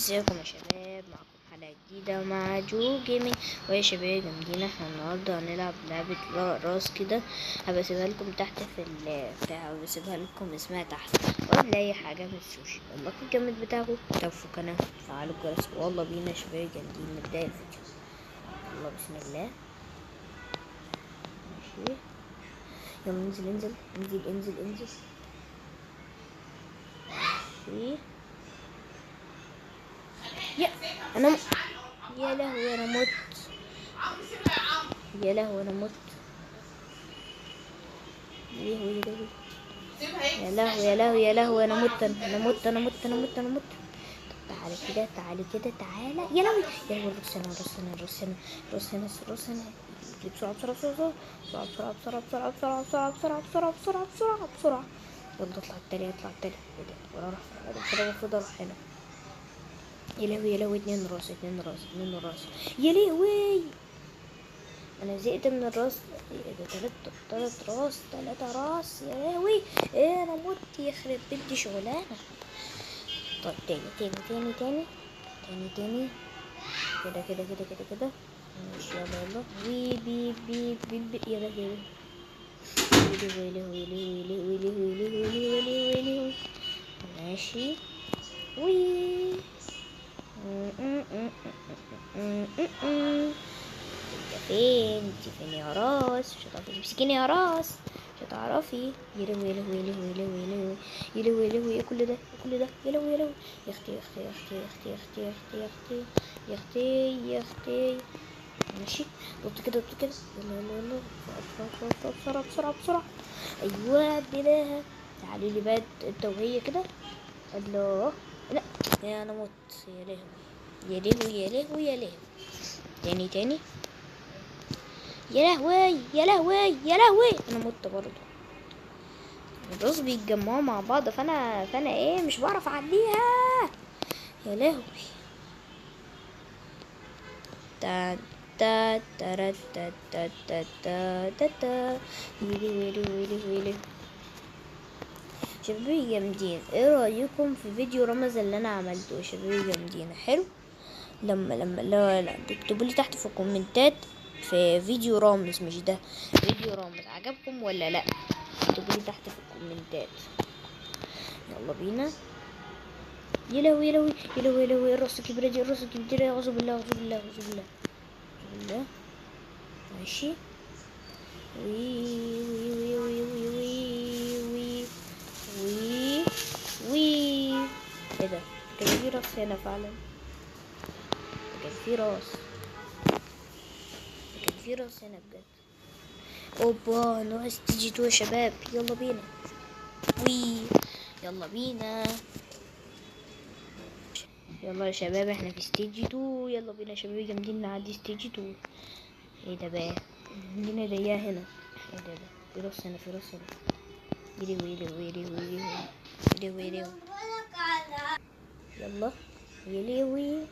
ازيكم يا شباب؟ معكم حلقة جديدة مع جو جيمنج. ويا شباب جامدين، احنا النهاردة هنلعب لعبة راس كده. هبقى اسيبها لكم تحت في بتاع، واسيبها لكم اسمها تحت، ولا اي حاجة متنسوش اللايك الجامد بتاعكم، تشتركوا في القناة، تفعلوا الجرس. والله بينا يا شباب جامدين، نبدأ الفيديو. يلا بسم الله. ماشي، يلا انزل انزل انزل انزل انزل. ماشي. انا يا لهوي انا مت، يا لهوي انا مت، يا لهوي يا لهوي يا لهوي يا لهوي انا مت انا مت انا مت انا مت انا مت. طب تعالى كده تعالى كده تعالى، يا لهوي يا لهوي. رص هنا بسرعة بسرعة بسرعة بسرعة بسرعة بسرعة بسرعة بسرعة بسرعة بسرعة بسرعة بسرعة بسرعة. يلا اطلع التاني اطلع التاني. ايه ده؟ وانا اروح كده المفروض اروح هنا. يا لهوي يا لهوي، اتنين راس اتنين راس اتنين راس. يا لهوي انا زهقت من الراس. ايه ده؟ تلات راس، تلاتة راس، يا لهوي. ايه انا مت، يخرب بنتي شغلانه. طب تاني تاني تاني تاني تاني تاني. كده كده كده كده كده. ماشي يلا يلا. وي بي بي بي بي. يا لهوي ويلي ويلي ويلي ويلي ويلي ويلي ويلي ويلي ويلي ويلي. ماشي. وي فين انت؟ فين يا راس؟ مش هتعرفي تمسكيني يا راس، مش هتعرفي. يا لهوي يا لهوي يا لهوي يا لهوي يا لهوي يا لهوي. ايه كل ده؟ ايه كل ده؟ يا لهوي يا لهوي. يا اختي يا اختي يا اختي يا اختي يا اختي يا اختي يا اختي يا اختي. ماشي. نط كده نط كده. يلا يلا يلا بسرعة بسرعة بسرعة بسرعة بسرعة. ايوه اديناها. تعالي لي بقى انت وهي كده. الله. لا يا انا مت. يا لهوي يا لهوي يا لهوي يا لهوي. تاني تاني. يا لهوي يا لهوي يا لهوي انا مت برضه. الرز بيتجمعوا مع بعض، فانا ايه مش بعرف اعديها. يا لهوي. تا تا تا تا تا تا تا تا تا. ويلي ويلي ويلي ويلي. شبابي جامدين، ايه رايكم في فيديو رمز اللي انا عملته يا شبابي؟ جامدين حلو. لما لا تكتبوا لي تحت في الكومنتات في فيديو رامز، مش ده فيديو رامز، عجبكم ولا لا؟ اكتبوا لي تحت في الكومنتات. يلا بينا. يا لهوي يا لهوي يا لهوي يا لهوي. الراس الكبيرة دي، الراس الكبيرة. اعوذ بالله اعوذ بالله اعوذ بالله اعوذ بالله. ماشي. وي وي وي وي وي وي وي وي. ايه ده؟ كان في راس هنا فعلا، كان في راس، كان في راس هنا بجد. اوبا ناقص تيجي تو يا شباب. يلا بينا. وي يلا بينا. يلا يا شباب احنا في ستيج 2. يلا بينا يا شباب جامدين نعدي ستيج 2. ايه ده بقى؟ عندنا ضيقة هنا. ايه ده؟ في راس هنا في راس هنا. ويلي ويلي ويلي ويلي ويلي ويلي. يلا يا لهوي.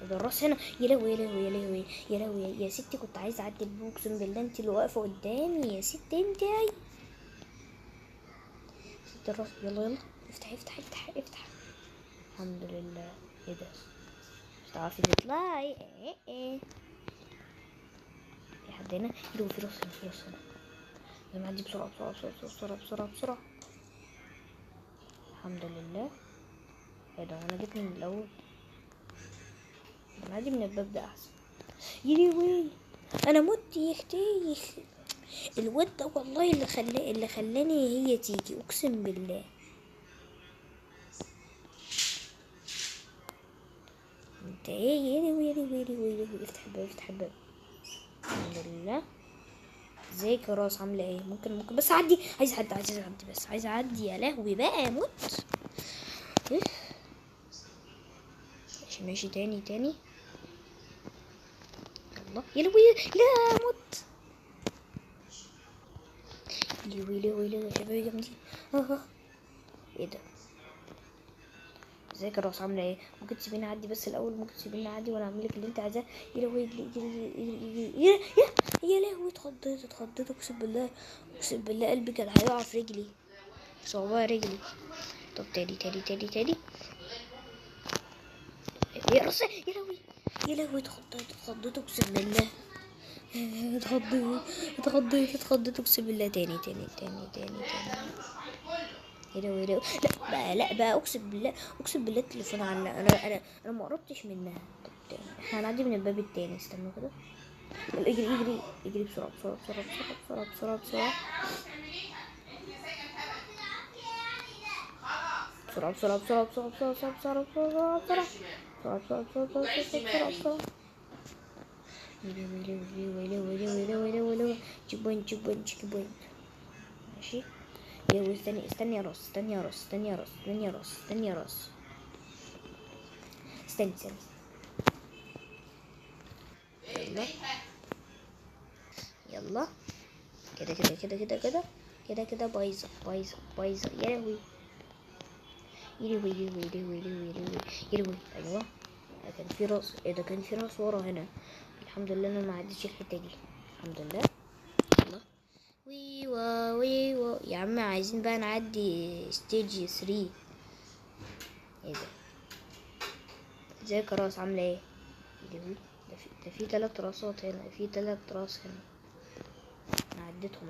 ده الراس هنا. يا لهوي يا لهوي يا لهوي يا لهوي يا ستي. كنت عايزه اعدي البوك، اقسم بالله انت اللي واقفه قدامي يا ست انت. اي ست الراس. يلا يلا افتح افتح افتح افتح. الحمد لله. ايه ده؟ مش هتعرفي تطلعي. ايه في حد هنا؟ يلو في راس هنا في راس هنا. لازم اعدي بسرعه بسرعه بسرعه بسرعه بسرعه بسرعه. الحمد لله. ايه ده؟ انا جيت من الاول. انا عادي من الباب ده احسن. يلوي انا مت يا اختي. الواد ده والله اللي خلاني هي تيجي، اقسم بالله. انت ايه؟ يلوي افتح الباب افتح الباب. الحمد لله. ازيك يا راس؟ عامله ايه؟ ممكن بس اعدي. عايز اعدي بس عايز اعدي. يا لهوي بقى اموت. ماشي ماشي. تاني تاني. يلا يا لهوي. لا موت. يلوي يا شباب جامدين. ايه ده؟ ازيك يا راس؟ عامله ايه؟ ممكن تسيبيني اعدي بس الاول؟ ممكن تسيبيني اعدي وانا اعمل لك اللي انت عايزاه. يا لهوي يا لهوي. اتخضيت اقسم بالله. اقسم بالله قلبي كان هيقع في رجلي، صوابع رجلي. طب تاني تاني تاني تاني. يا رص، يا لهوي يا لهوي، اتخضيت اقسم بالله. اتخضيت اقسم بالله. تاني. يا لهوي يا لهوي. لا بقى اقسم بالله التليفون علق. انا ما قربتش منها. طب تاني احنا هنعدي من الباب التاني. استنوا كده. يلا اجري بسرعة. بسرعة. ويلي. تشيك بوينت. ماشي. يلا استني يا راس. استني. يلا. كده بايظة. يا لهوي. يلوي. ايوه. كان في راس. ايه ده؟ كان في راس ورا هنا. الحمد لله انا ما عدتش الحته دي. الحمد لله. يلا. ويوا يا عم، عايزين بقى نعدي ستيج 3. ايه ده؟ ازيك يا راس؟ عامله ايه؟ ده في 3 راسات هنا. انا عديتهم.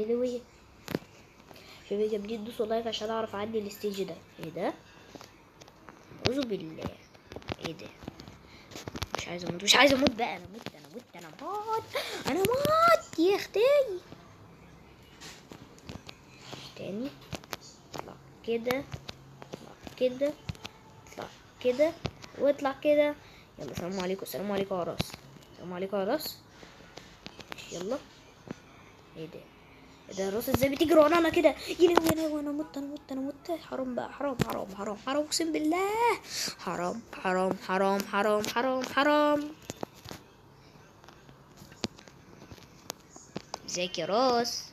يلوي. شباب جامدين، دوسوا لايك عشان اعرف اعدي الستيج ده. ايه ده؟ اعوذ بالله. ايه ده؟ مش عايز اموت بقى. انا موت يا اختي. تاني. اطلع كده. واطلع كده. يلا السلام عليكم يا راس. يلا. ايه ده الراس ازاي بتجري ورانا كده؟ يا لهوي انا مت. حرام بقى. حرام اقسم بالله. حرام. ازيك يا راس؟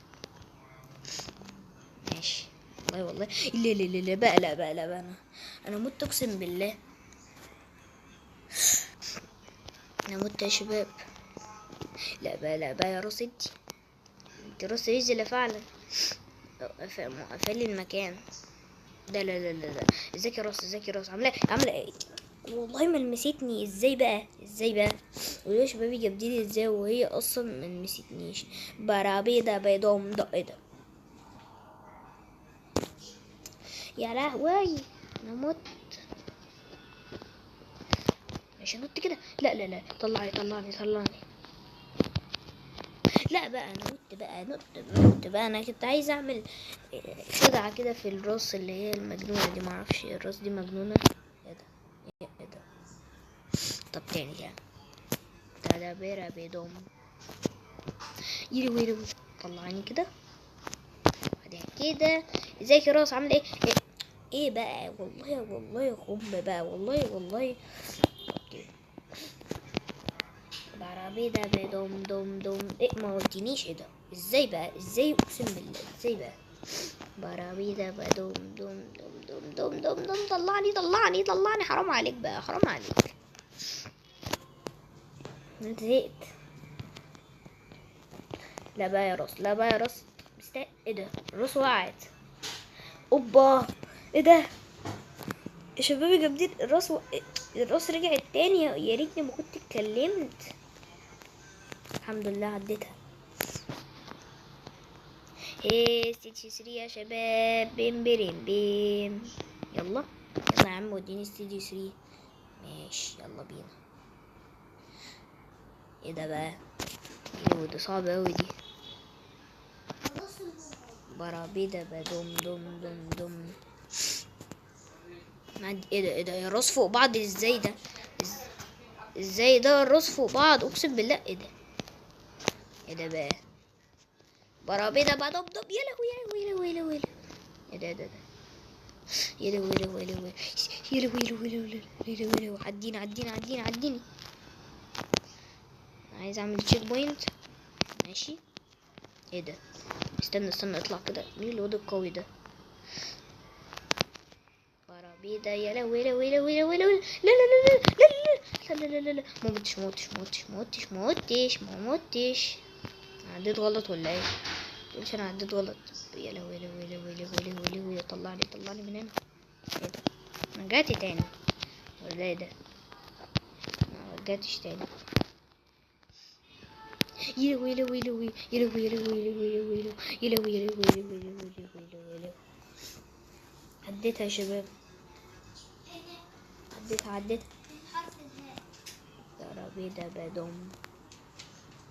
ماشي. والله لا بقى انا مت اقسم بالله. انا مت يا شباب. لا بقى يا راس. انت راس رجل فعلا. قفل المكان ده. لا. ازيك يا راس؟ عامله ايه؟ والله ما لمستني. ازاي بقى؟ قولوا يا شبابي جابديني ازاي وهي اصلا ما لمستنيش. برابيده بيضهم ده. يا لهوي انا مت. مش هنط كده. لا طلعني. لا بقى انا مت بقى. انا كنت عايز اعمل خدعه كده في الراس اللي هي المجنونه دي. معرفش الراس دي مجنونه. ايه ده؟ طب تاني يعني. تدابيرا بيضم. يلوي. طلعني كده. بعدين كده. ازيك يا راس؟ عامل ايه بقى؟ والله غم بقى. والله. بعربي ده بدم. ايه ما قلتنيش؟ ايه ده؟ ازاي بقى؟ اقسم بالله ازاي بقى؟ بعربي ده بدم دم. طلعني. حرام عليك بقى. انت زهقت. لا بقى يا راس. ايه ده؟ الراس وقعت. اوبا. ايه ده يا شبابي جامدين؟ الراس رجعت تاني. يا ريتني ما كنت اتكلمت. الحمد لله عديتها. ستيتش 3 يا شباب. بيم. يلا يا عم وديني ستيتش 3. ماشي يلا بينا. ايه ده بقى؟ ده صعب اوي دي. برابيدا بدم. ايه ده؟ الراس فوق بعض ازاي ده؟ ازاي ده الراس فوق بعض؟ اقسم بالله. ايه ده بقى؟ برابيدا بدم. يا لهوي. ايه ده؟ يا لهوي. عديني. عايز اعمل تشيك بوينت. ماشي. ايه ده؟ استنى اطلع كده. مين الواد القوي ده؟ برابيدا. يا لهوي. لا. ما متش. عديت غلط ولا ايه؟ مش انا عديت غلط. يا لهوي. طلعني من هنا. ايه ده؟ رجعتي تاني ولا ايه ده؟ ما رجعتش تاني. يلو يلو يلو يلو يلو يلو يلو يلو يلو يلو يلو. عديتها يا شباب، عديتها. ضربي ده بدم.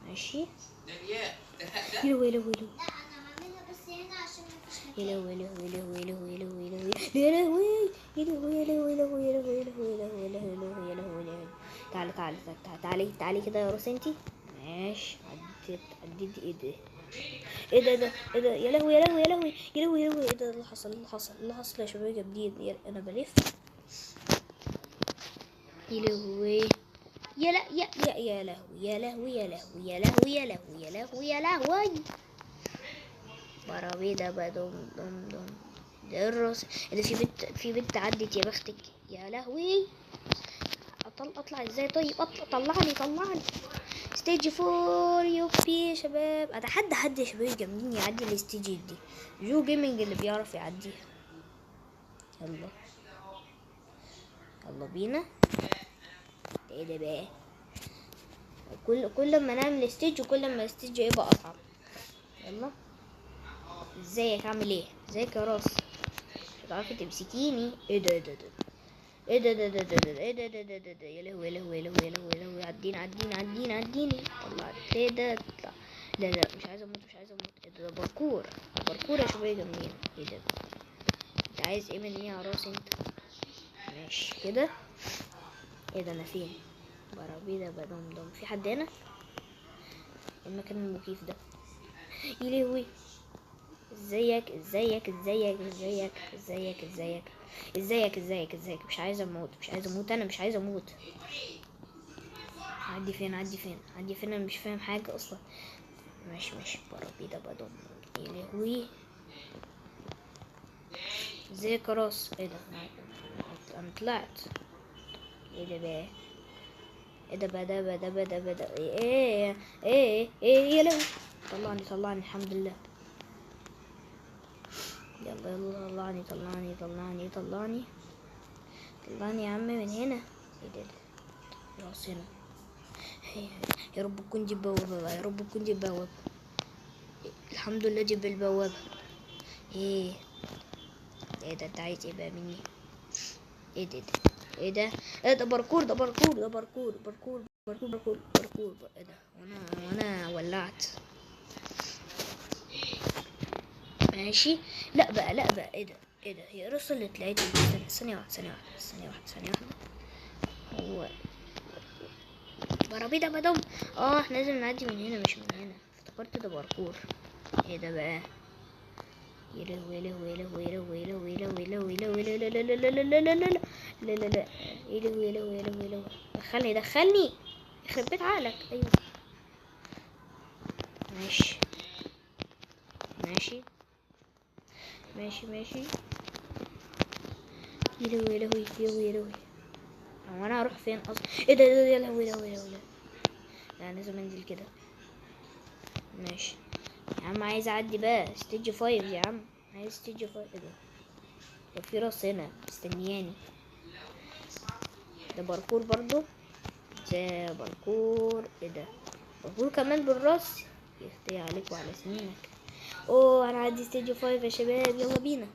ماشي. يلو يلو يلو. لا انا هعملها بس هنا عشان مفيش مكان. يلو يلو يلو يلو يلو يلو يلو يلو يلو يلو يلو يلو. تعالي كده يا روس انتي. ماشي. عديت. ايه ده يا لهوي ايه ده اللي حصل يا شباب جامدين. انا بلف. يا لهوي يا لا يا لهوي. برابي ده بدم دم. ده الراس. ده في بنت عدت يا بختك. يا لهوي. اطلع ازاي؟ طيب طلعني. ستيج 4 يوبي يا شباب. اتحدى حد يا شباب جامدين يعدي الستيج دي. جو جيمنج اللي بيعرف يعديها. يلا بينا. ايه ده بقى؟ كل ما نعمل ستيج وكل ما الستيج يبقى اصعب. يلا. ازيك؟ عامل ايه؟ ازيك يا راس؟ مش هتعرفي تمسكيني. ايه ده يا لهوي. عديني. طلع ايه ده؟ اطلع. لا مش عايزه اموت. ايه ده باركور يا شباب جامدين. ايه ده؟ انت عايز ايه مني يا راس انت؟ ماشي كده. ايه ده؟ انا فين؟ برابي ده بدم. في حد هنا؟ المكان المخيف ده. يا لهوي. ازيك؟ مش عايزه اموت. اعدي فين؟ انا مش فاهم حاجه اصلا. ماشي. بربي ده بدم. يا لهوي. ازيك يا راس؟ ايه ده؟ انا طلعت. ايه ده بقى؟ ايه يا لهوي. طلعني الحمد لله. يلا طلعني يا عم من هنا. ايه ده؟ راس هنا. يا رب تكون دي البوابة. الحمد لله دي بالبوابة. ايه ده؟ انت عايز ايه بقى مني؟ ايه ده؟ ايه ده؟ باركور. ايه ده؟ وانا ولعت. ماشي. لا بقى. ايه ده؟ هي الرصة اللي طلعت لي. ثانية واحدة. هو برابي ده بدم. احنا لازم نعدي من هنا مش من هنا. افتكرت ده باركور. ايه ده بقى؟ يا لهوي. دخلني. يخرب بيت عقلك. ايوه. ماشي. يا لهوي. هو انا هروح فين اصلا؟ ايه ده؟ يا لهوي. لا لازم انزل كده. ماشي يا عم. عايز اعدي بقى ستيج 5 يا عم. عايز ستيج 5. ايه ده؟ في راس هنا مستنياني. ده باركور برضو. ايه ده؟ باركور كمان بالراس. يختي عليك وعلى سنينك. انا عندي ستيج 5 يا شباب. يلا بينا.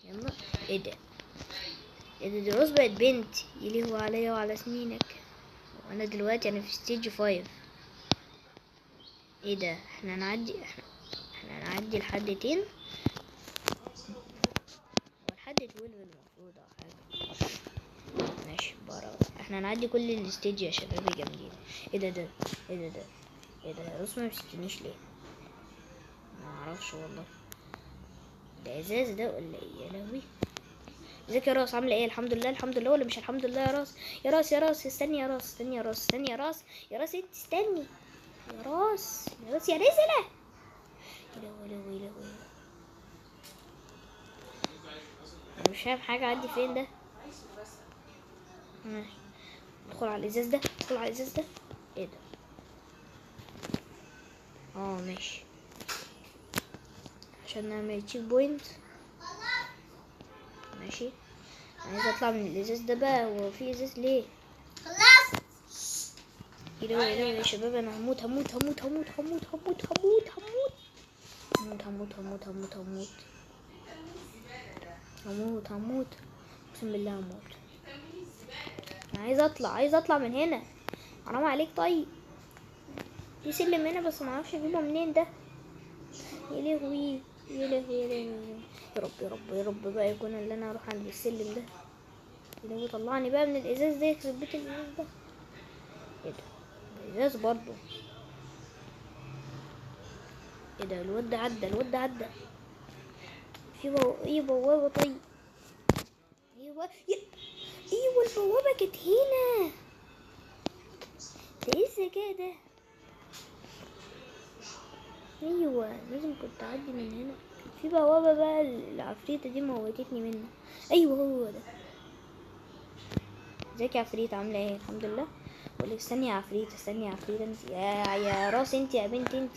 يلا. ايه ده؟ دي راس بقت بنت. يلهو عليا وعلى سنينك. وانا دلوقتي في ستيج 5. ايه ده؟ احنا هنعدي لحد 10 ولحد 12 المفروض او حاجه. ماشي برا. احنا هنعدي كل الستيج يا شباب جامدين. ايه ده؟ الراس ما مسكتنيش ليه؟ ما اعرفش والله. ده ازاز ده ولا ايه؟ يا لهوي. ازيك يا راس؟ عامله ايه؟ الحمد لله ولا مش الحمد لله يا راس؟ يا راس استني يا راس. انت استني. يا راس يا رزلة. يا لهوي. انا مش فاهم حاجه. عدي فين ده؟ ادخل على الازاز ده. ايه ده؟ ماشي، عشان نعمل تشيك بوينت. ماشي، عايز اطلع من الازاز ده بقى. هو في ازاز ليه؟ خلصت. يلا يا شباب، انا هموت هموت هموت هموت هموت هموت هموت هموت هموت هموت هموت هموت هموت هموت هموت، اقسم بالله هموت. انا عايز اطلع من هنا، حرام عليك. طيب في سلم هنا بس معرفش اجيبه منين ده. يا لهوي يا لهوي يا لهوي، يا رب يا رب يا رب بقى يكون اللي انا اروح عند السلم ده. يا لهوي طلعني بقى من الازاز ده، يخرب بيت الازاز ده. ايه ده؟ ازاز برضو. ايه ده؟ الواد ده عدى، الواد ده عدى. ايه بوابة؟ طيب ايوه ايوه البوابة كانت هنا. ده ايه الذكاء ده؟ ايوه لازم كنت اعدي من هنا. في بوابة بقى، العفريتة دي موتتني منها. ايوه هو ده. ازيك يا عفريت، عاملة ايه؟ الحمد لله. بقولك استني يا عفريت، استني يا عفريت. انت يا راس، انت يا بنت انت.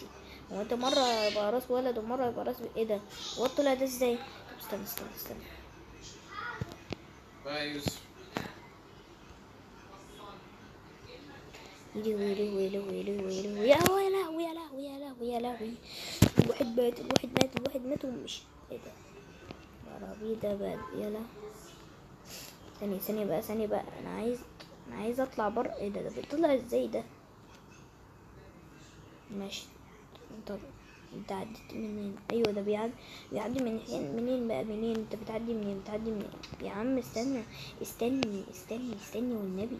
هو انت مرة يبقى راس ولد ومرة يبقى راس ايه ده؟ هو طلع ده ازاي؟ طب استنى استنى استنى. يلهوي يلهوي يلهوي يلهوي يلهوي يا لهوي يا لهوي يا لهوي يا لهوي. الواحد مات، الواحد مات، الواحد مات ومشي. ايه ده؟ عربي ده بقى. يا لهوي. ثانية بقى انا عايز اطلع بره. ايه ده بيطلع ازاي ده؟ ماشي. طب انت عديت منين؟ ايوه ده بيعدي منين بقى؟ منين انت بتعدي منين؟ بتعدي منين يا عم؟ استنى والنبي،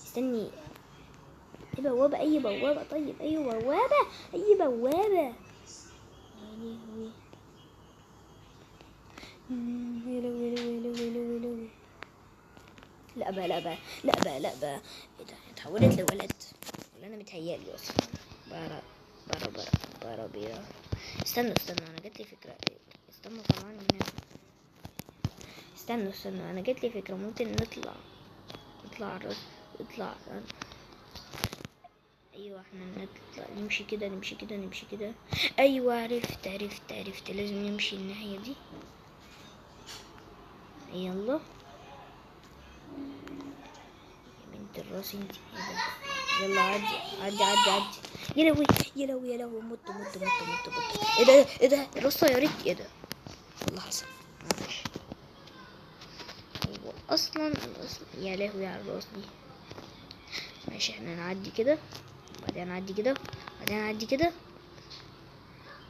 استني. اي بوابة، اي بوابة. طيب اي بوابة، اي بوابة. يا لهوي. لا بقى. ايه ده؟ اتحولت لولد ولا انا متهيألي اصلا؟ بيرا. استنوا انا جات لي فكرة. استنوا طلعوني من هنا. استنوا انا جات لي فكرة. ممكن نطلع ايوه احنا نطلع، نمشي كده. ايوه عرفت لازم نمشي الناحية دي. يلا يا بنت الراس انت. يلا عدي. يا لهوي مت. ايه ده الراس طيرت. ايه ده؟ والله حصل. اصلا يا لهوي على الراس دي. ماشي احنا نعدي كده، بعدين نعدي كده.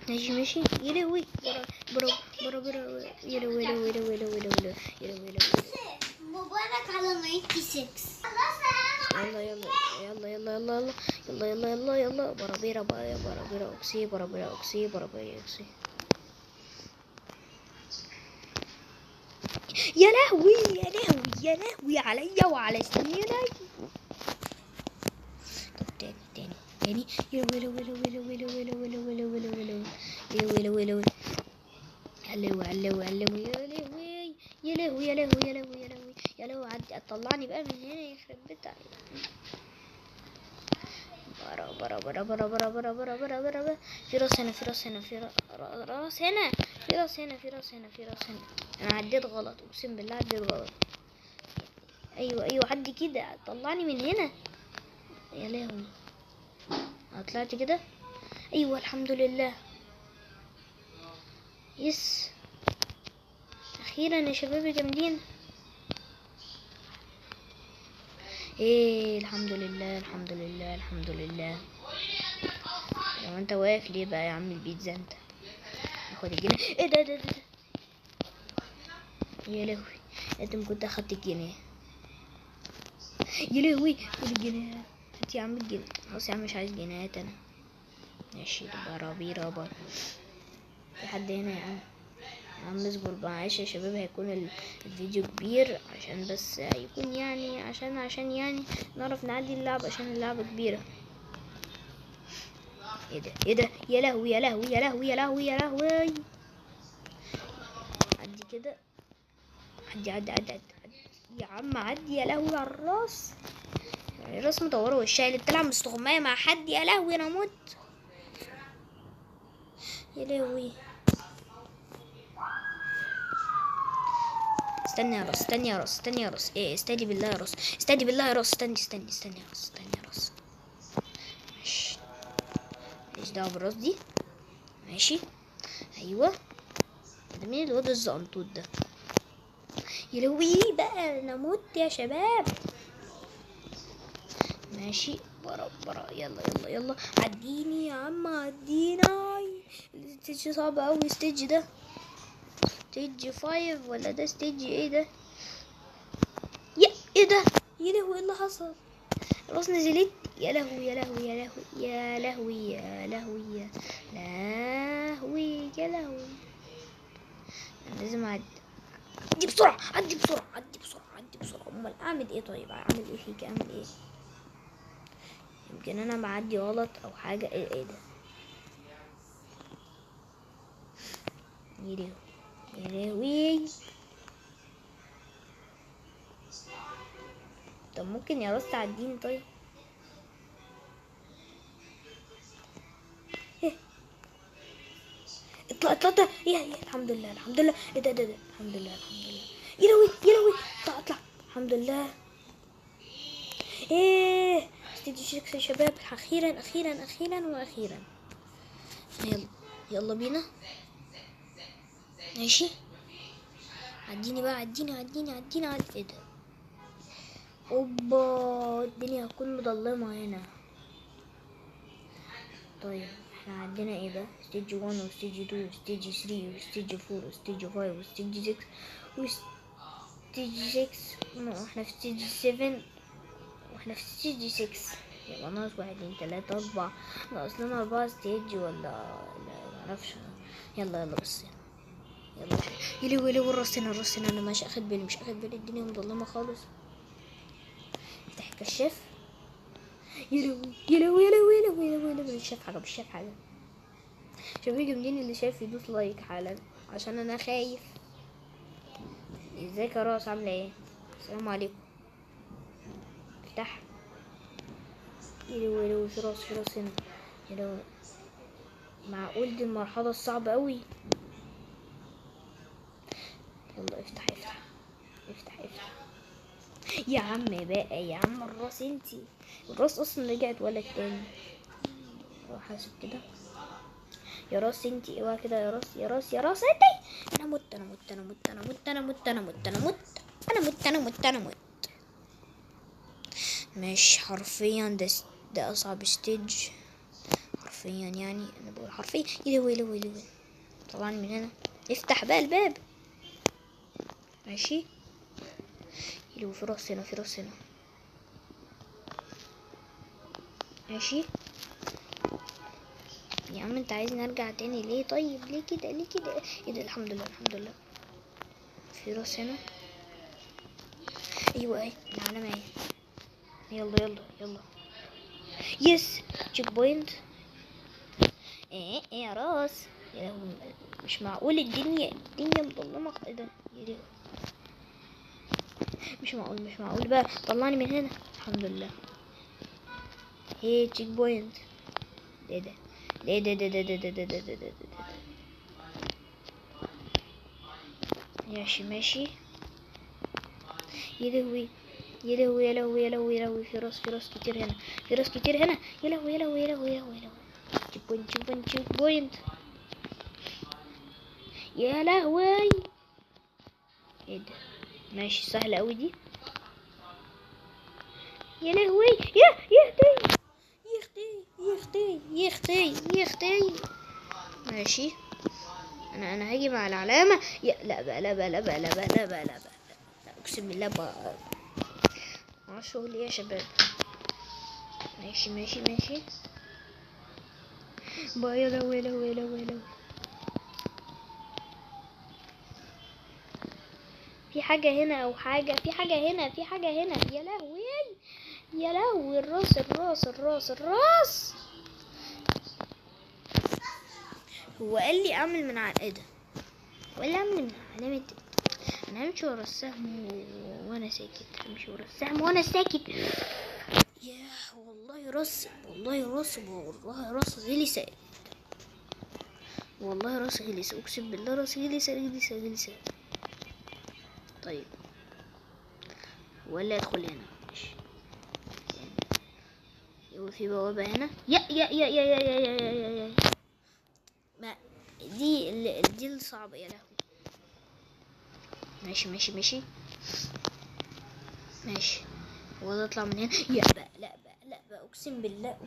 ماشي. يا لهوي برا. يا لهوي. موبايلك على 96. يلا برا اوكسي. يا لهوي عليا وعلى سنيني. طب تاني. يا لهوي عدي. طلعني بقى من هنا يخرب بيت عليك. برا. في راس هنا. انا عديت غلط، اقسم بالله عديت غلط. ايوه عدي كده، طلعني من هنا. يا لهوي طلعت كده. ايوه الحمد لله. يس اخيرا يا شباب جامدين. ايه الحمد لله. لو انت واقف ليه بقى يا عم البيتزا انت؟ اخد الجنيه. ايه ده يا لهوي. انت كنت اخدت الجنيه. يا لهوي الجنيه. هات يا عم الجنيه. خلاص يا عم مش عايز جنيهات انا. ماشي رابر. في حد هنا يا عم اصبر بقى. معلش يا شباب هيكون الفيديو كبير عشان بس هيكون يعني عشان يعني نعرف نعدي اللعبة عشان اللعبة كبيرة. ايه ده يا لهوي. عدي كده. عدي يا عم عدي. يا لهوي على الراس. راس مدورة وشها اللي بتلعب مستغماية مع حد. يا لهوي انا موت. يا لهوي. استني يا راس، استني يا راس، استني يا راس. ايه استهدي بالله يا راس، استهدي بالله يا راس. استني استني استني يا راس، استني يا راس. ماشي، ماليش دعوة بالراس دي. ماشي. ايوه. ده مين الواد الزقنطوط ده؟ يا لهوي بقى انا موت يا شباب. ماشي برا برا. يلا يلا يلا عديني يا عم عدينا. الستيج صعب اوي الستيج ده. ستيج 5 ولا ده ستيج ايه ده؟ يا ايه ده؟ يا لهوي ايه اللي حصل؟ الراس نزلت. يا لهوي يا لهوي يا لهوي يا لهوي يا لهوي يا لهوي يا لهوي. أنا لازم عدي بسرعة، عدي بسرعة، عدي بسرعة، عدي بسرعة. امال اعمل ايه؟ طيب اعمل ايه فيك؟ اعمل ايه؟ يمكن انا معدي غلط او حاجة. ايه ده؟ يا لهوي يا لهوي. طب ممكن يا راس تعديني طيب؟ ايه اطلع اطلع اطلع. يا الحمد لله الحمد لله. ايه ده الحمد لله الحمد لله. يا لهوي يا لهوي. اطلع اطلع الحمد لله. ايه ستيج 6 يا شباب. اخيرا اخيرا اخيرا واخيرا. يلا يلا بينا. ماشي. عديني بقى، عديني عديني عديني ايه ده؟ اوبا الدنيا هتكون مظلمة هنا. طيب احنا عندنا ايه ده؟ ستيج 1 وستيج 2 وستيج 3 وستيج 4 وستيج 5 وستيج 6 وستيج 6. نو احنا في ستيج 7 واحنا في ستيج 6. يبقى ناقص 1 2 3 4. ناقص لنا 4 ستيج ولا لا معرفش. يلا يلا بس يلا. يلي ويلي والراس هنا، الراس هنا. انا مش اخد بالي، مش اخد بالي. الدنيا مظلمة خالص. افتح الكشاف. يلوي يلوي يلوي يلوي يلوي. مش شايف حاجة، مش شايف حاجة. شوفي جامدين اللي شايف يدوس لايك حالا عشان انا خايف. ازيك يا راس عامله ايه؟ السلام عليكم. افتح. يلوي يلوي. في راس، في راس هنا. يلوي. معقول دي المرحلة الصعبة اوي. يلا افتح افتح افتح افتح. يا عم بقى يا عم الراس انتي. الراس اصلا رجعت ولد تاني. روح حاسب كده. يا راس انتي اوعى كده. يا راس يا راس يا راس انتي. انا مت انا مت انا مت انا مت انا مت انا مت انا مت انا مت انا مت انا مت. مش حرفيا ده اصعب ستيج حرفيا. يعني انا بقول حرفيا. يلوي يلوي يلوي. طبعا من هنا. افتح بقى الباب. ماشي. يلوي. في راس هنا، في راس هنا. ماشي يا عم انت عايز نرجع تاني ليه؟ طيب ليه كده ليه كده؟ ايه ده؟ الحمد لله الحمد لله. في راس هنا. ايوه اهي العلامة اهي. يلا يلا يلا. يس تشيك بوينت. ايه يا راس. يا لهوي مش معقول. الدنيا مظلمة. ايه ده؟ يا لهوي مش معقول مش معقول بقى. طلعني من هنا. الحمد لله. هي تشيك بوينت. ايه ده؟ ده ماشي ماشي. يا لهوي يا لهوي يا لهوي يا لهوي يا لهوي. في راس، في راس كتير هنا، في راس كتير هنا. يا لهوي يا لهوي يا لهوي يا لهوي يا لهوي. تشيك بوينت تشيك بوينت تشيك بوينت. يا لهوي. ايه ده؟ ماشي سهلة اوي دي. يا لهوي يا اختي يا اختي يا اختي يا اختي يا اختي. ماشي. انا هاجي مع العلامة. يا لا بقى لا بقى لا بقى لا بقى لا بقى لا بقى. لا اقسم بالله بقى. مع شغل يا شباب. ماشي ماشي ماشي. بقى يا لهوي يا لهوي يا لهوي يا لهوي. في حاجة هنا او حاجة. في حاجة هنا، في حاجة هنا. يا لهوي يا لهوي. الراس الراس الراس الراس. هو قال لي اعمل من ايه ده؟ وقال لي اعمل من علامة. انا همشي ورا السهم وانا ساكت. همشي ورا السهم وانا ساكت. يا راس، والله راس غلسة، والله راس غلسة، اقسم بالله راس غلسة. طيب ولا ادخل هنا؟ ماشي. يبقى في بوابة هنا. يا ما دي الصعبة يا لهوي. ماشي. ولا اطلع من هنا؟ يا بقى لا بقى اقسم بالله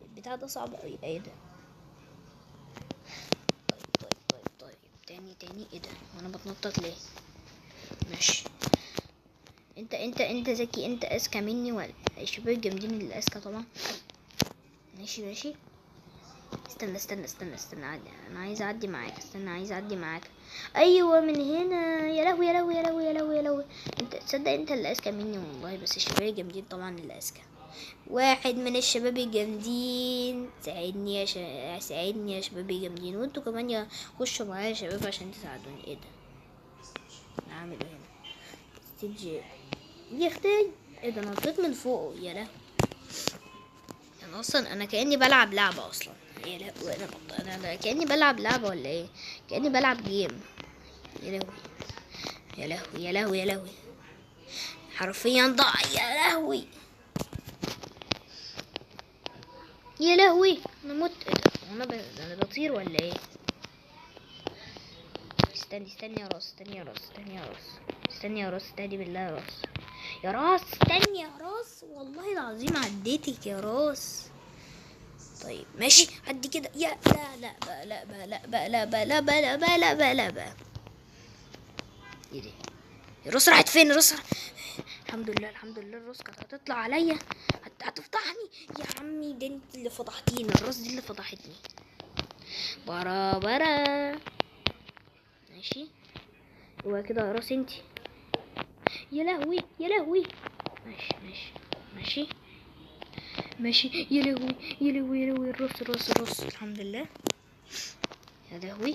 البتاع ده صعب قوي. ايه ده؟ طيب تاني ايه ده؟ وانا بتنطط ليه؟ ماشي. انت ذكي، انت اذكى مني ولا الشباب الجامدين اللي اذكى طبعا. ماشي. استنى عادي. انا عايز اعدي معاك. ايوه من هنا. يا لهوي. انت تصدق انت اللي اذكى مني والله، بس الشباب الجامدين طبعا اللي اذكى. واحد من الشباب الجامدين ساعدني يا شباب الجامدين، وانتوا كمان يا خشوا معايا يا شباب عشان تساعدوني. ايه ده؟ انا عامل ايه هنا؟ ستيج يا اختي. ايه ده؟ نطيت من فوقه. يا لهوي. انا كاني بلعب لعبه اصلا. يا لهوي. انا كاني بلعب لعبه ولا ايه؟ كاني بلعب جيم. يا لهوي. حرفيا ضاع. يا لهوي انا مت. ايه ده؟ انا بطير ولا ايه؟ استني يا راس. استني بالله يا راس. استني يا راس، والله العظيم عديتك يا راس. طيب ماشي عدي كده. يا لا بقى. ايه ده؟ الراس راحت فين؟ الحمد لله الراس كانت هتطلع عليا، هتفضحني يا عمي. ده انت اللي فضحتيني، الراس دي اللي فضحتني. برا. ماشي. هو كده يا راس انتي. يا لهوي. ماشي. يا لهوي. الراس. الحمد لله. يا لهوي.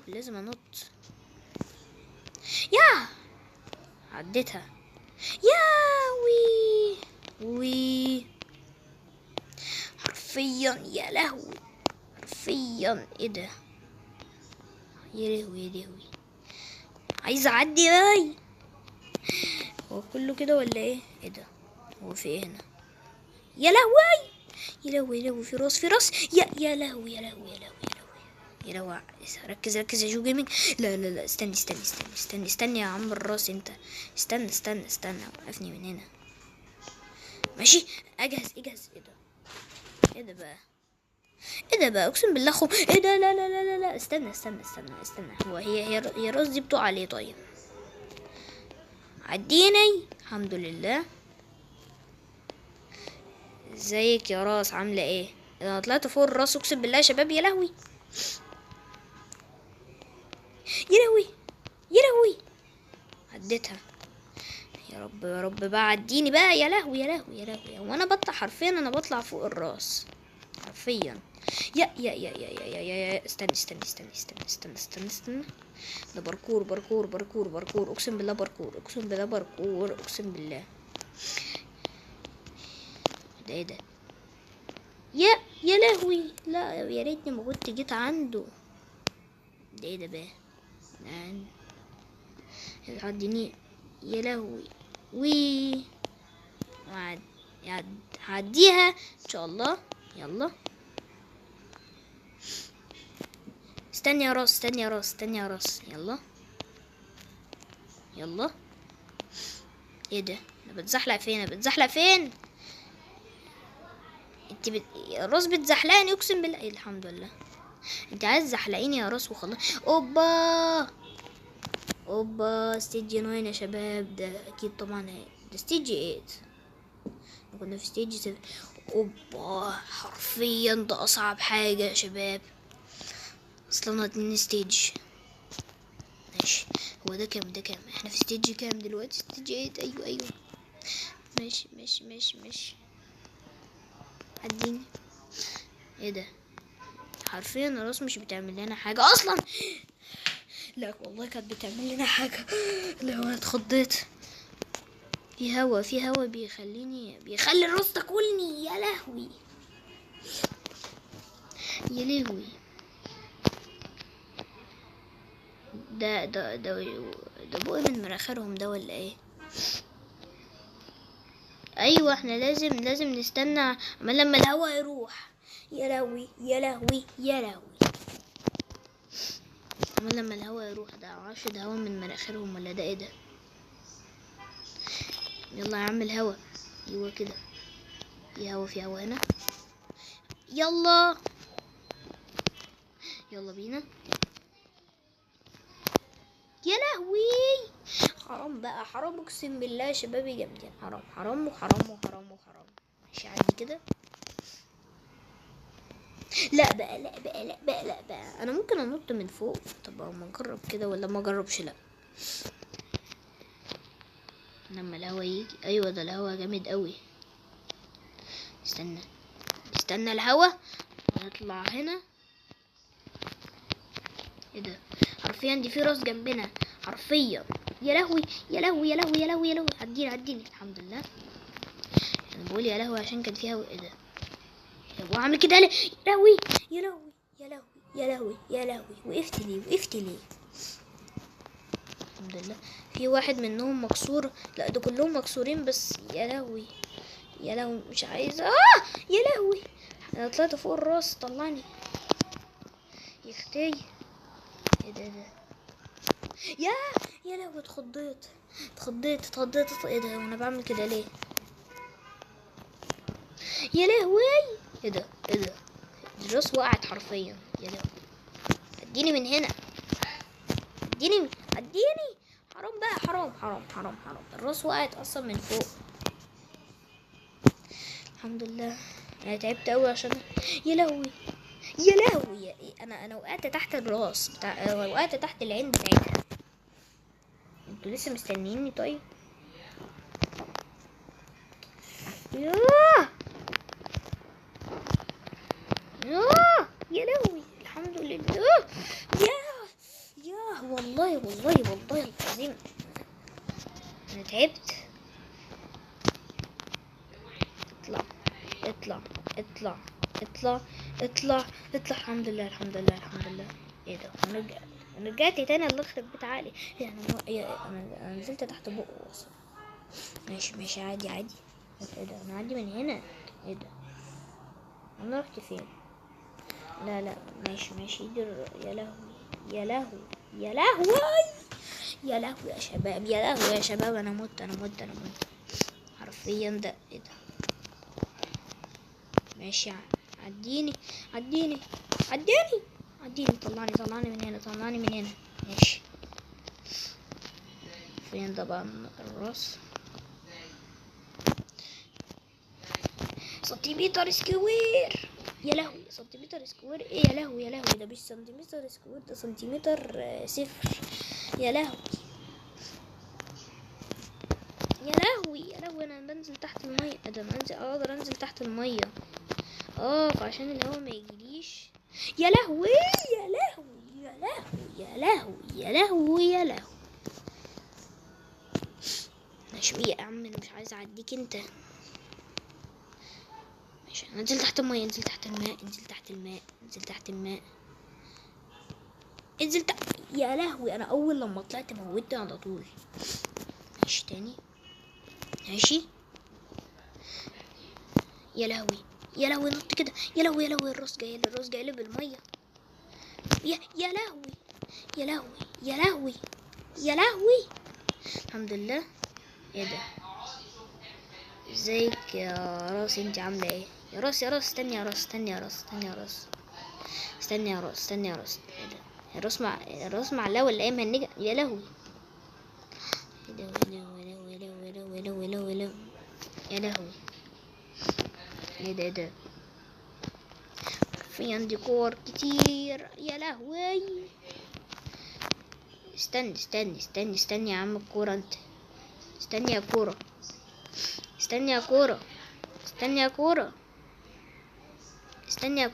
لازم انط. يا عديتها. يا وي حرفيا. يا لهوي حرفيا. ايه ده؟ يا لهوي. عايزه اعدي باي. هو كله كده ولا ايه؟ ايه ده؟ هو في ايه هنا؟ يا لهوي. في راس. يا لهوي. ركز يا جو جيمنج. لا استني يا عم الراس انت. استنى وقفني من هنا. ماشي اجهز. ايه ده بقى اقسم بالله ايه ده؟ لا استنى. هو هي راس دي بتقع عليه؟ طيب عديني الحمد لله. ازيك يا راس؟ عامله ايه؟ انا طلعت فوق الراس اقسم بالله يا شباب. يا لهوي. عديتها. يا رب بقى عديني بقى. يا لهوي. وانا بطلع حرفيا، انا بطلع فوق الراس حرفيا. يا استني. ده باركور اقسم بالله. اقسم بالله. ده ايه ده؟ يا لهوي. لا يا ريتني ما كنت جيت عنده. ده ايه ده بقى؟ عديني. يا لهوي. هعديها ان شاء الله. يلا استني يا راس. يلا. ايه ده؟ انا بتزحلق فين؟ الراس بتزحلقني اقسم بالله. إيه الحمد لله. انت عايز تزحلقيني يا راس وخلاص. اوبا ستيج 9 يا شباب. ده اكيد طبعا ده ستيج 8. كنا في ستيج 7. اوبا حرفيا ده اصعب حاجة يا شباب. اصلا 2 ستيج. ماشي. هو ده كام؟ احنا في ستيج كام دلوقتي؟ ستيج 8. ايوه. ماشي. عديني. ايه ده؟ حرفيا الراس مش بتعمل لنا حاجة اصلا. لا والله كانت بتعمل لنا حاجة. لا انا اتخضيت. في هوا بيخلي الراس تاكلني. يا لهوي يا لهوي. ده بقى من مناخيرهم ده ولا ايه؟ ايوه احنا لازم نستنى اما لما الهوا يروح. يا لهوي يا لهوي يا لهوي. اما لما الهوا يروح ده معرفش ده هوا من مناخيرهم ولا ده ايه ده. يلا يا عم الهوا. ايوه كده. في هوا هنا. يلا بينا. يا لهوي حرام بقى، حرام اقسم بالله يا شبابي جامدين. حرام حرام وحرام وحرام وحرام. ماشي عادي كده. لا بقى انا ممكن انط من فوق. طب ما اجرب كده ولا ما اجربش؟ لا لما الهوا يجي. ايوه ده الهوا جامد قوي. استنى الهوا ونطلع هنا. ايه ده؟ حرفيا دي في راس جنبنا حرفيا. يا لهوي يا لهوي يا لهوي يا لهوي يا لهوي. عديني الحمد لله. انا بقول يا لهوي عشان كان فيها ايه ده؟ يا ابو عامل كده ليه؟ يا لهوي يا لهوي يا لهوي يا لهوي يا لهوي. وقفت ليه؟ الحمد لله. في واحد منهم مكسور. لا ده كلهم مكسورين بس. يا لهوي يا لهوي مش عايزه. يا لهوي انا طلعت فوق الراس. طلعني يا اختي. ايه ده يا لهوي اتخضيت. ايه ده وانا بعمل كده ليه؟ يا لهوي ايه ده الراس وقعت حرفيا. يا لهوي اديني من هنا. اديني حرام بقى حرام. الراس وقعت اصلا من فوق. الحمد لله. انا تعبت قوي عشان يا لهوي انا وقعت تحت الراس وقعت تحت العين بتاعتها. انتوا لسه مستنيني؟ طيب يا لهوي الحمد لله. والله العظيم انا تعبت. اطلع. الحمد لله. ايه ده؟ انا رجعت تاني. الله يخرب بيت عقلي. انا نزلت تحت بقه اصلا. ماشي عادي. ايه ده؟ انا عادي من هنا. ايه ده؟ انا رحت فين؟ لا ماشي يا لهوي يا شباب انا مت حرفيا. ده ايه ده؟ ماشي عديني. طلعني من هنا. ماشي. فين ده بقى الراس؟ سنتيمتر سكوير. يا لهوي سنتيمتر سكوير ايه؟ يا لهوي ده مش سنتيمتر سكوير ده سنتيمتر صفر. يا لهوي انا بنزل تحت المية. اقدر انزل تحت المية. فعشان الهوا ما يجيليش. يا لهوي ماشي يا عم انا مش عايز اعديك انت. ماشي انزل تحت الماء. انزل تحت. يا لهوي انا اول لما طلعت موتت على طول. ماشي تاني. ماشي. يا لهوي نط كده. يا لهوي الراس جاي لي بالميه. يا لهوي الحمد لله. ايه ده؟ ازيك يا راس؟ انت عامله ايه يا راس؟ استني يا راس. ايه ده؟ الراس معلقه ولا ايه؟ مهنجه. يا لهوي يا لهوي ايه ده؟ في عندي كور كتير. يا لهوي استني يا عم الكورة. انت استني يا كورة. استني يا كورة. استني يا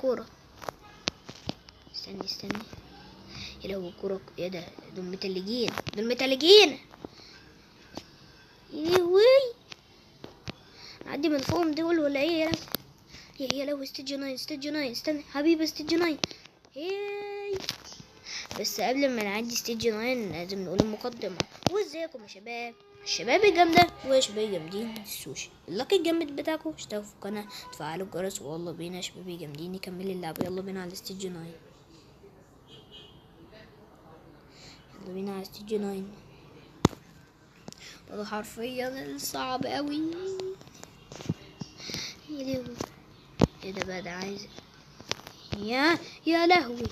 يا لهوي الكورة. ايه ده؟ دول متلجين. يا لهوي نعدي من فوقهم دول ولا ايه؟ يا لهوي يا لهوي، ستيج 9 ستيج 9. استنى حبيبي، ستيج 9. هاي. بس قبل ما نعدي ستيج 9 لازم نقول المقدمة. وازيكم يا شباب، الشباب الجامدة وشباب جامدين، متنسوش اللايك الجامد بتاعكم، اشتركوا في القناة، تفعلوا الجرس، والله بينا يا شباب جامدين نكمل اللعبة. يلا بينا على ستيج 9. يلا بينا على ستيج 9. ده حرفيا صعب قوي. يا لهوي، ايه ده بقى؟ ده عايز يا لهوي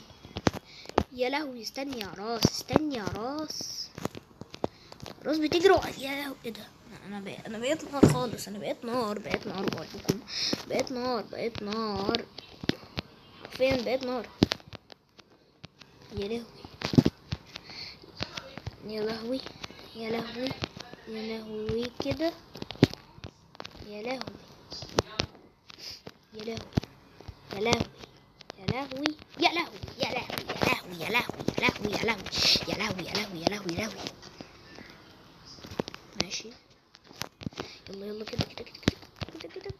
يا لهوي. استني يا راس، استني يا راس. راس بتجري يا لهوي. ايه ده؟ انا بقيت نار خالص. انا بقيت نار بقول لكم. بقيت نار فين؟ بقيت نار. يا لهوي يا لهوي يا لهوي يا لهوي كده. يا لهوي يا لهوي يا لهوي يا لهوي يا لهوي يا لهوي يا لهوي يا لهوي يا لهوي يا لهوي يا لهوي يا لهوي يا لهوي. ماشي، يلا كده كده كده كده كده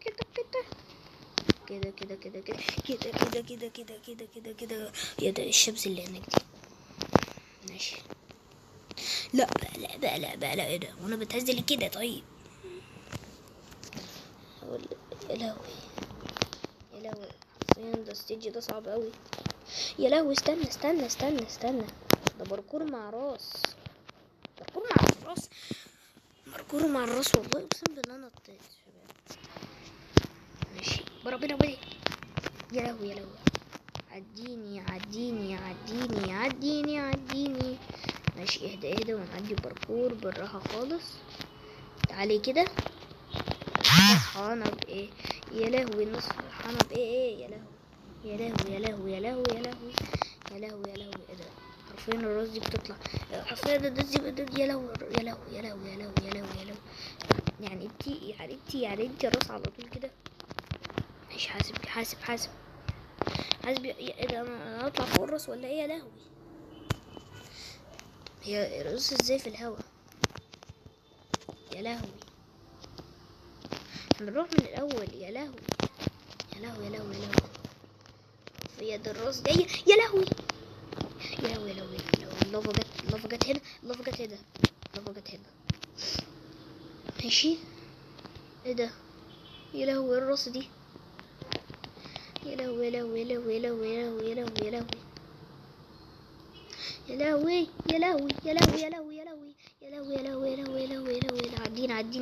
كده كده كده كده كده كده كده كده كده. يا ده الشمس اللي هناك دي. ماشي. لا بقى ايه ده؟ وانا بتهزلي كده؟ طيب يا لهوي يا لهوي. حرفيا ده الستيج ده صعب قوي. يا لهوي استنى. ده باركور مع راس. باركور مع الراس والله اقسم بالله انا طيت شباب. ماشي بربنا بيه. يا لهوي عديني. ماشي اهدى ونعدي باركور بالراحة خالص. تعالي كده. فرحانة بايه؟ يا لهوي الناس فرحانة بايه؟ يا لهوي ايه ده؟ حرفيا الراس دي بتطلع. حرفيا ده يا لهوي. يعني انتي الراس على طول كده. مش حاسب. ايه ده؟ انا هطلع فوق الراس ولا ايه؟ يا لهوي. هي الراس ازاي في الهوا؟ يا لهوي. هنروح من الاول. يا لهوي هي ده الراس جايه. يا لهوي اللافا جت هنا. ماشي. ايه ده؟ يا لهوي الراس دي. يا لهوي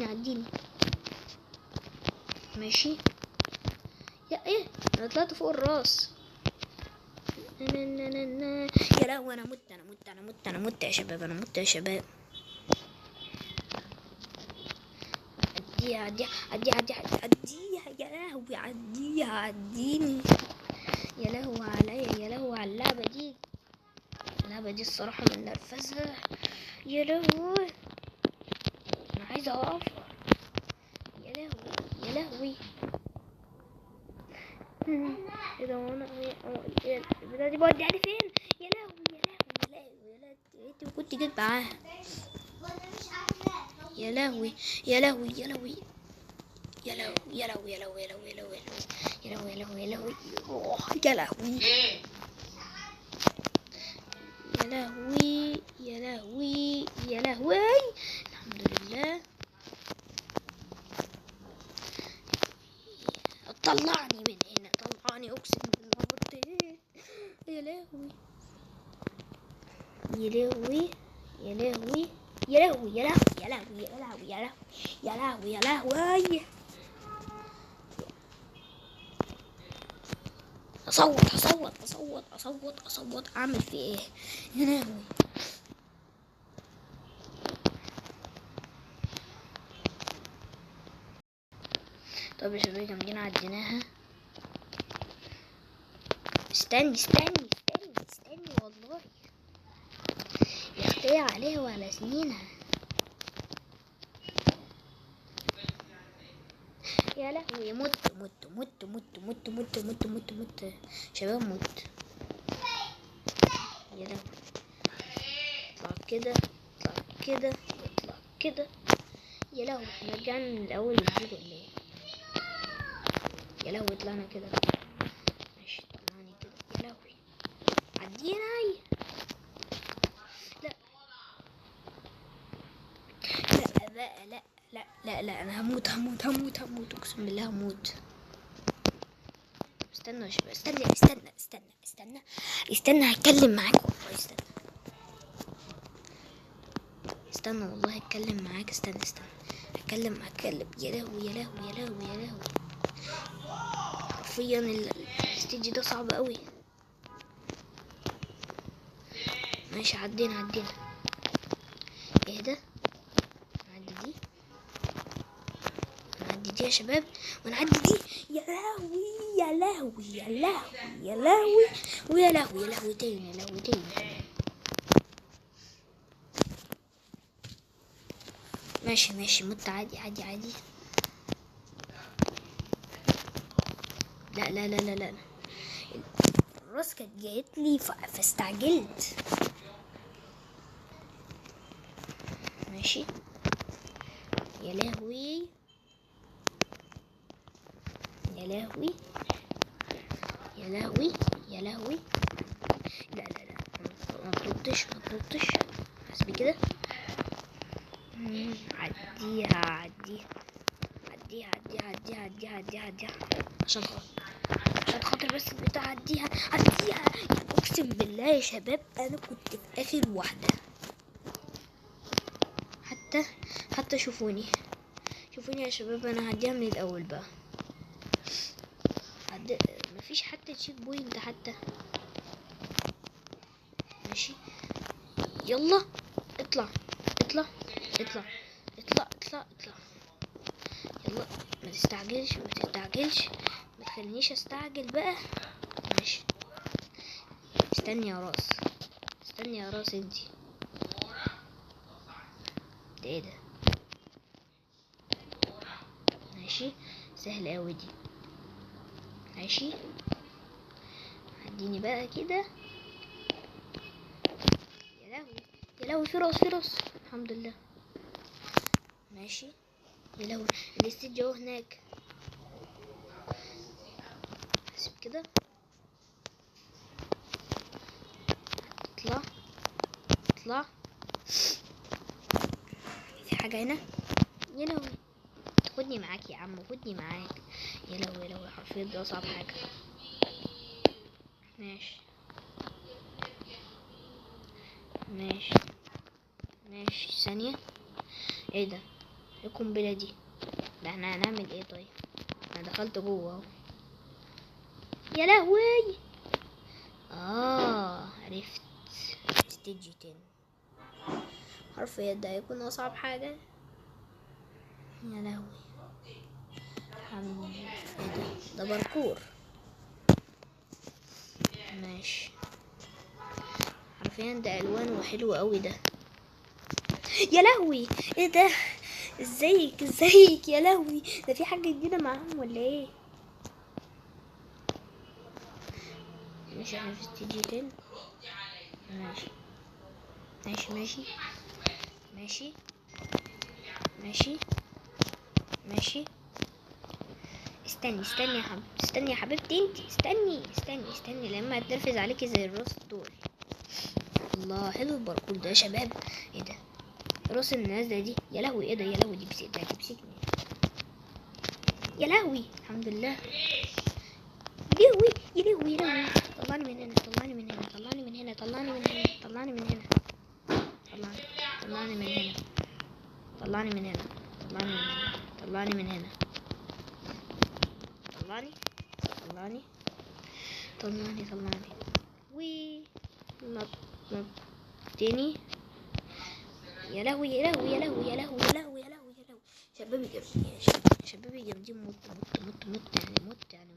عديني. ماشي. يا ايه؟ انا طلعت فوق الراس. يا لهوي انا مت يا شباب. عديها يا لهوي. عديني. يا لهوي عليا. يا لهوي على اللعبة دي الصراحة من نرفزها. يا لهوي انا عايزة اقف. يا لهوي ايه ده؟ وانا البتاعة دي بودعني فين؟ يا لهوي انت كنت جيت معاها. يا لهوي الحمد لله. طلعني من هنا، اقسم بالله. يا لهوي اصوت اعمل في ايه؟ يا لهوي. طب يا شباب جامدين عديناها. استني والله يا اختي عليها وعلى سنينها. يا لهوي مت شباب مت. يا لهوي اطلع كده. يا لهوي احنا رجعنا من الاول وجديد ولا ايه؟ يا لهوي طلعنا كده. ماشي طلعني كده. يا لهوي عدينا. لا لا بقى، لا لا لا لا، انا هموت هموت هموت هموت، اقسم بالله هموت. استنى يا شباب، استنى هتكلم معاك والله. استنى والله هتكلم معاك. استنى هتكلم معاك. يا لهوي يا لهوي يا لهوي يا لهوي، حرفيا الستيج ده صعب قوي. ماشي عدينا. ايه ده؟ نعدي دي يا شباب، ونعدي دي. يا لهوي يا لهوي يا لهوي يا لهوي ويا لهوي يا لهوي تاني، يا لهوي تاني كمان. ماشي مت عادي. لا الراس كانت جايتلي فاستعجلت. ماشي. يا لهوي يا لهوي يا لهوي يا لهوي. لا ما تنطش حسبي كده. عديها عشان خاطر بس بتعديها. اقسم بالله يا شباب انا كنت في اخر واحده. حتى شوفوني يا شباب، انا هعديها من الاول بقى. مفيش حتى تشيك بوينت حتى. ماشي يلا اطلع. يلا ما تستعجلش ما تخلينيش استعجل بقى. ماشي. استني يا راس انتي. ده ايه ده؟ ماشي سهل قوي دي. ماشي عديني بقى كده. يا لهوي في راس الحمد لله. ماشي. يا لهوي الاستيج اهو هناك. حسب كده. اطلع في حاجة هنا. يا لهوي خدني معاك يا عم، خدني معاك. يا لهوي حرفيا ده اصعب حاجة. ماشي ثانية. ايه ده؟ ايه القنبلة دي؟ ده احنا هنعمل ايه طيب؟ انا دخلت جوه اهو. يا لهوي عرفت. ستيج 10 حرفيا ده هيكون اصعب حاجة. يا لهوي ايه ده باركور. ماشي حرفيا ده الوانه حلو قوي ده. يا لهوي ايه ده؟ ازيك يا لهوي، ده في حاجة جديدة معاهم ولا ايه؟ مش احنا في ستيج 10. ماشي استني يا حبيبتي انت. استني لما اتنرفز عليكي زي الراس دول. الله حلو الباركور ده يا شباب. ايه ده راس النازله دي؟ يا لهوي ايه ده؟ يا لهوي دي بتمسكني. يا لهوي الحمد لله. يا لهوي طلعني من هنا. طلعني وي نط تاني. يا لهوي شبابي جامدين موت يعني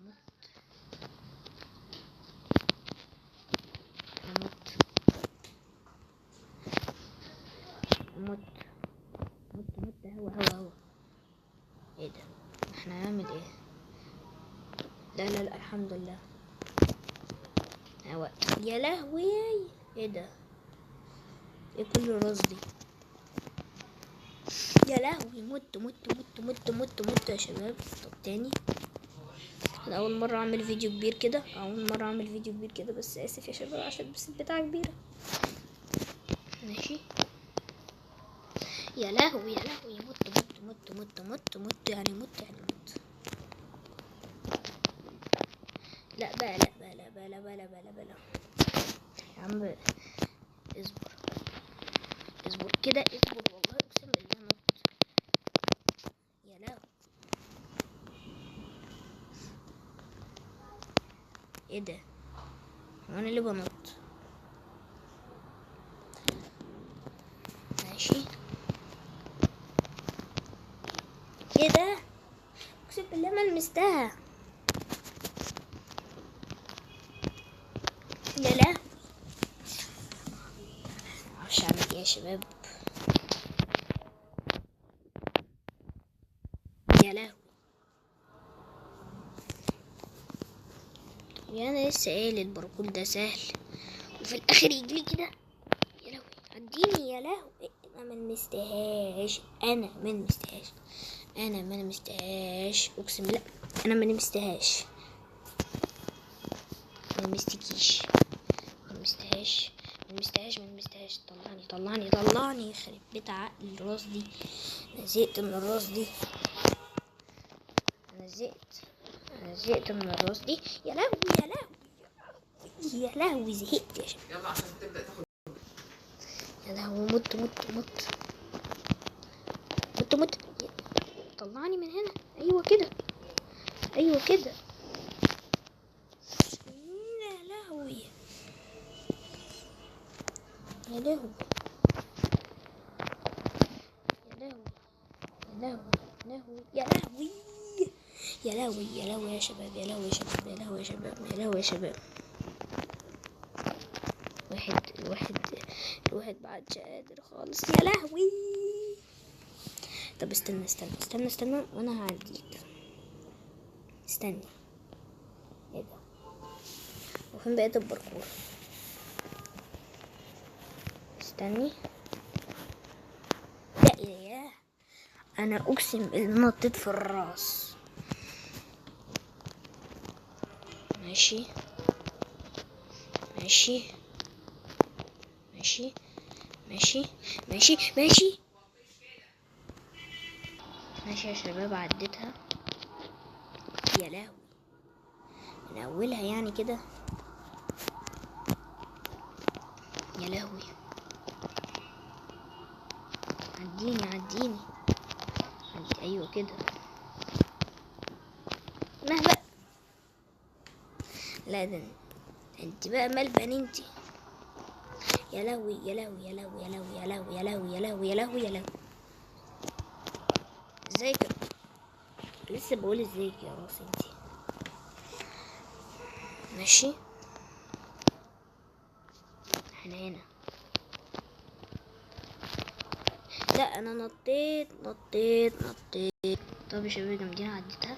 هوا. ايه ده؟ احنا هنعمل ايه؟ لا الحمد لله. هوا. يا لهوي ايه ده؟ ايه كل الراس دي؟ يا لهوي مت يا شباب. طب تاني انا اول مره اعمل فيديو كبير كده، بس اسف يا شباب عشان بس البتاعه كبيره. ماشي. يا لهوي يا لهوي، مت يعني مت. لا بقى يا عم اصبر كده، اصبر والله اقسم بالله نط. يا لهوي ايه ده، هو انا اللي بنط؟ ماشي. ايه ده، اقسم بالله ما لمستها. يا لهوي معرفش اعمل ايه يا شباب. يا لهوي يا انا لسه قايل الباركور ده سهل وفي الاخر يجيلي كده. يا لهوي عديني يا لهوي. انا ما لمستهاش اقسم بالله انا ما لمستهاش. ما لمستهاش. طلعني يخرب بيت عقل الراس دي. انا زهقت من الراس دي. يا لهوي زهقت يا شباب. يلا عشان تبدأ تاخد. يا لهوي مت. طلعني من هنا. ايوه كده. يا لهوي يا لهوي يا شباب. الواحد بعدش قادر خالص. يا لهوي. طب استنى وانا هعديك. استني. ايه ده، وفين بقيت الباركور؟ استني. لا يا انا اقسم بالله نطيت في الراس. ماشي يا شباب عديتها. يا لهوي من اولها يعني كده. يا لهوي عديني. ايوه كده. مهبل. لا ده انت بقى ملبن انت. يا لهوي ازاي كده؟ لسه بقول ازيك يا راس انت. ماشي احنا هنا. لا انا نطيت. طب يا شباب جامدين عديتها.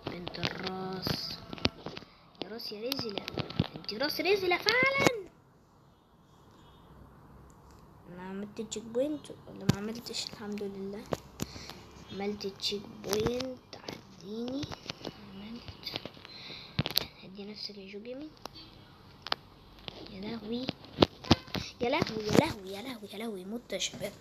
بنت الراس يا راس يا رزلة، انت راس رزلة فعلا. انا عملت تشيك بوينت ولا ما عملتش؟ الحمد لله عملت تشيك بوينت. عديني. عملت. هدي نفسك يا جو جيمي. يا لهوي مت يا شباب.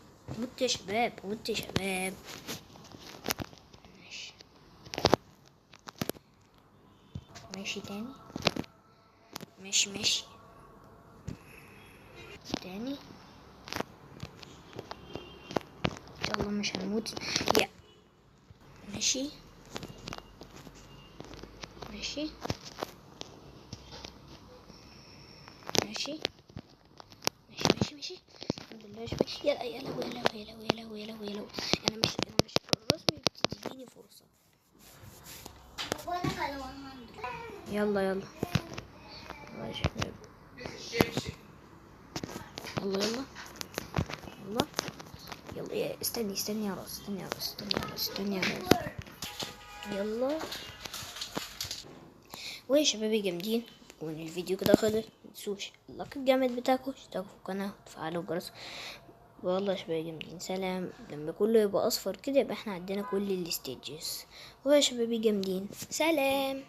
ماشي تاني. ماشي تاني. ان شاء الله مش هنموت. يا ماشي الحمد لله. شوف يا لهوي انا مش الراس مش بتديني فرصة. يلا يا شباب. يلا استني يا راس. يلا ويا شبابي جامدين. وان الفيديو كده خلص متنسوش اللايك الجامد بتاعكم، اشتركوا في القناة وتفعلوا الجرس والله يا شباب جامدين. سلام. لما كله يبقى اصفر كده يبقى احنا عندنا كل الستيجز. ويا شبابي جامدين. سلام.